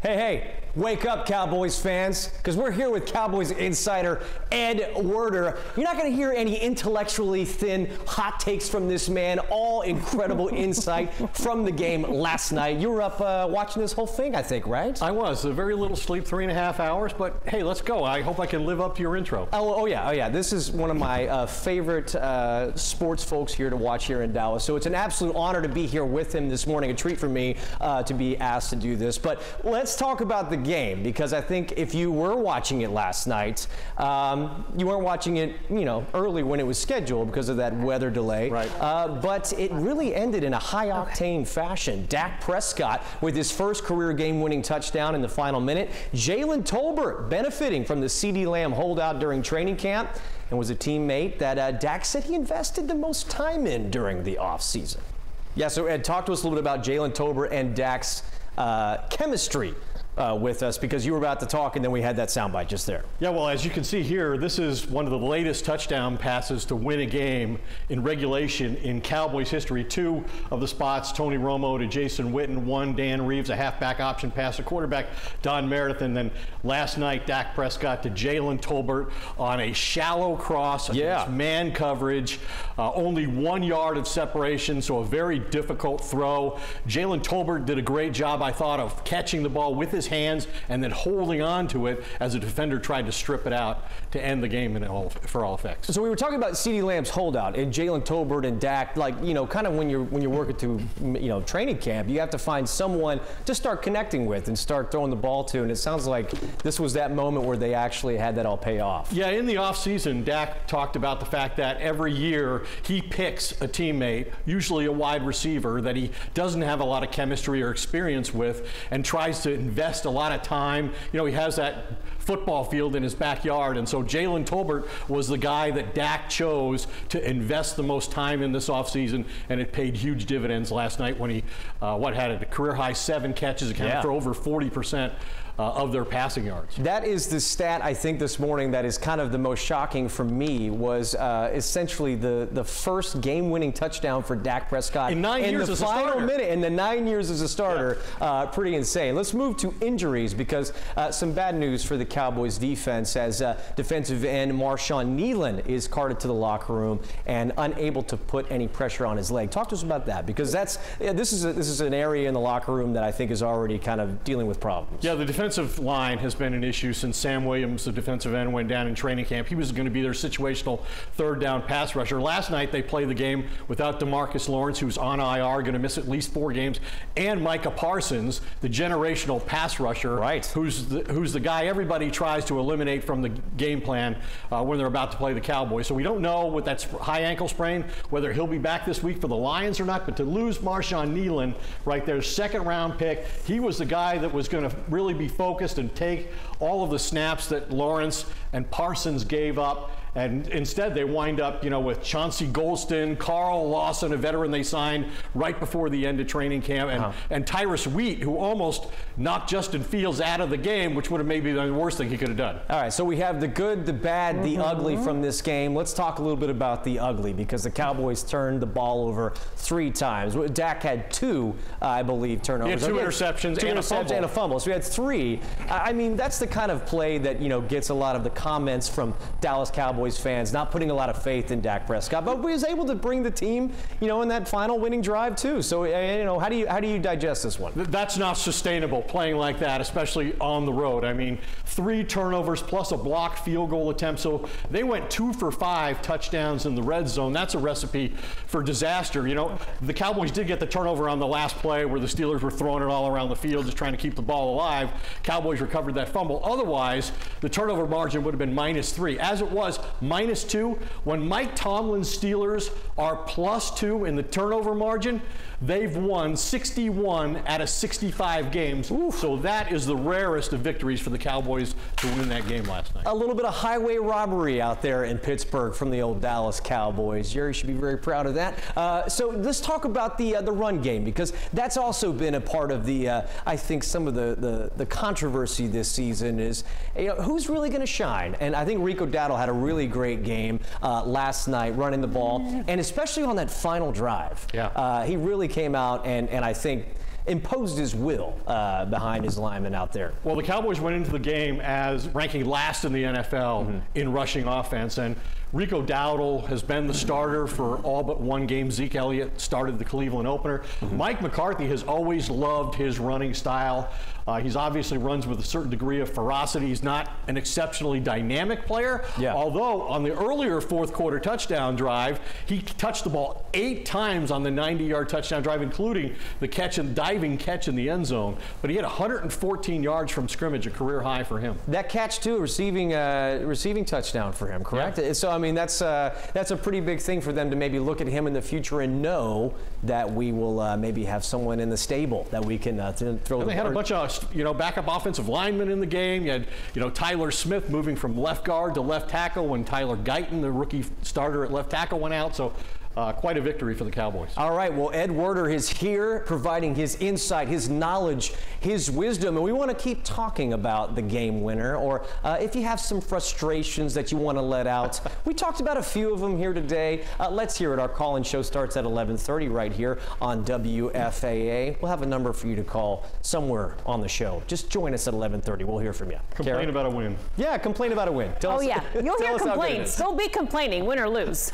Hey, wake up, Cowboys fans, because we're here with Cowboys insider Ed Werder. You're not going to hear any intellectually thin hot takes from this man, all incredible insight from the game last night. You were up watching this whole thing, I think, right? I was. A very little sleep, 3.5 hours, but hey, let's go. I hope I can live up to your intro. Oh yeah. This is one of my favorite sports folks here to watch here in Dallas, so it's an absolute honor to be here with him this morning. A treat for me to be asked to do this. But let's talk about the game, because I think if you were watching it last night, you weren't watching it, early when it was scheduled because of that weather delay. Right. But it really ended in a high-octane fashion. Dak Prescott with his first career game-winning touchdown in the final minute. Jaylen Tolbert benefiting from the CeeDee Lamb holdout during training camp, and was a teammate that Dak said he invested the most time in during the offseason. Yeah, so Ed, talk to us a little bit about Jaylen Tolbert and Dak's chemistry with us, because you were about to talk and then we had that soundbite just there. Yeah, well, as you can see here, this is one of the latest touchdown passes to win a game in regulation in Cowboys history. Two of the spots, Tony Romo to Jason Witten, one Dan Reeves, a halfback option pass to quarterback Don Meredith, and then last night Dak Prescott to Jaylen Tolbert on a shallow cross against man coverage, only 1 yard of separation, so a very difficult throw. Jaylen Tolbert did a great job, I thought, of catching the ball with his hands and then holding on to it as a defender tried to strip it out to end the game for all effects. So we were talking about CeeDee Lamb's holdout and Jaylen Tolbert and Dak, kind of when you're working through training camp, you have to find someone to start connecting with and start throwing the ball to, and it sounds like this was that moment where they actually had that all pay off. Yeah, in the offseason, Dak talked about the fact that every year he picks a teammate, usually a wide receiver that he doesn't have a lot of chemistry or experience with, and tries to invest a lot of time. He has that football field in his backyard, and so Jaylen Tolbert was the guy that Dak chose to invest the most time in this offseason, and it paid huge dividends last night when he had a career-high 7 catches, accounted for over 40% of their passing yards. That is the stat, I think, this morning that is kind of the most shocking for me, was essentially the first game-winning touchdown for Dak Prescott in 9 years as a starter. In the final minute, in the 9 years as a starter. Yeah. Pretty insane. Let's move to injuries, because some bad news for the Cowboys defense, as defensive end Marshawn Kneeland is carted to the locker room and unable to put any pressure on his leg. Talk to us about that, because this is an area in the locker room that I think is already kind of dealing with problems. Yeah, the defensive line has been an issue since Sam Williams, the defensive end, went down in training camp. He was going to be their situational third down pass rusher. Last night they played the game without DeMarcus Lawrence, who's on IR, going to miss at least 4 games, and Micah Parsons, the generational pass rusher, who's the guy everybody tries to eliminate from the game plan when they're about to play the Cowboys. So we don't know with that high ankle sprain whether he'll be back this week for the Lions or not, but to lose Marshawn Kneeland right there, 2nd round pick, he was the guy that was going to really be focused and take all of the snaps that Lawrence and Parsons gave up. And instead, they wind up, with Chauncey Golston, Carl Lawson, a veteran they signed right before the end of training camp, and Tyrus Wheat, who almost knocked Justin Fields out of the game, which would have maybe been the worst thing he could have done. All right, so we have the good, the bad, the ugly from this game. Let's talk a little bit about the ugly, because the Cowboys turned the ball over 3 times. Dak had 2, I believe, turnovers. He had 2 interceptions and a fumble. So we had 3. I mean, that's the kind of play that, gets a lot of the comments from Dallas Cowboys fans, not putting a lot of faith in Dak Prescott, but was able to bring the team, in that final winning drive too. So, how do you digest this one? That's not sustainable, playing like that, especially on the road. I mean, 3 turnovers plus a blocked field goal attempt. So they went 2 for 5 touchdowns in the red zone. That's a recipe for disaster. The Cowboys did get the turnover on the last play where the Steelers were throwing it all around the field, just trying to keep the ball alive. Cowboys recovered that fumble. Otherwise, the turnover margin would have been -3. As it was, -2. When Mike Tomlin's Steelers are +2 in the turnover margin, they've won 61 out of 65 games. Oof. So that is the rarest of victories for the Cowboys to win that game last night. A little bit of highway robbery out there in Pittsburgh from the old Dallas Cowboys. Jerry should be very proud of that. So let's talk about the run game, because that's also been a part of the, I think, some of the controversy this season is, who's really going to shine? And I think Rico Dowdle had a really great game last night running the ball, and especially on that final drive. Yeah. He really came out and I think imposed his will behind his linemen out there. Well, the Cowboys went into the game as ranking last in the NFL in rushing offense, and Rico Dowdle has been the starter for all but one game. Zeke Elliott started the Cleveland opener. Mike McCarthy has always loved his running style. He's obviously runs with a certain degree of ferocity. He's not an exceptionally dynamic player, although on the earlier fourth quarter touchdown drive, he touched the ball 8 times on the 90-yard touchdown drive, including the diving catch in the end zone. But he had 114 yards from scrimmage, a career high for him. That catch too, receiving touchdown for him, correct? Yeah. So I mean, that's a pretty big thing for them to maybe look at him in the future and know that we will maybe have someone in the stable that we can throw. And they had a bunch of backup offensive linemen in the game. You had Tyler Smith moving from left guard to left tackle when Tyler Guyton, the rookie starter at left tackle, went out. So quite a victory for the Cowboys. All right, well, Ed Werder is here providing his insight, his knowledge, his wisdom, and we want to keep talking about the game winner, or if you have some frustrations that you want to let out. We talked about a few of them here today. Let's hear it. Our call-in show starts at 11:30 right here on WFAA. We'll have a number for you to call somewhere on the show. Just join us at 11:30. We'll hear from you. Complain about a win. Yeah, complain about a win. You'll hear complaints. Don't be complaining, win or lose.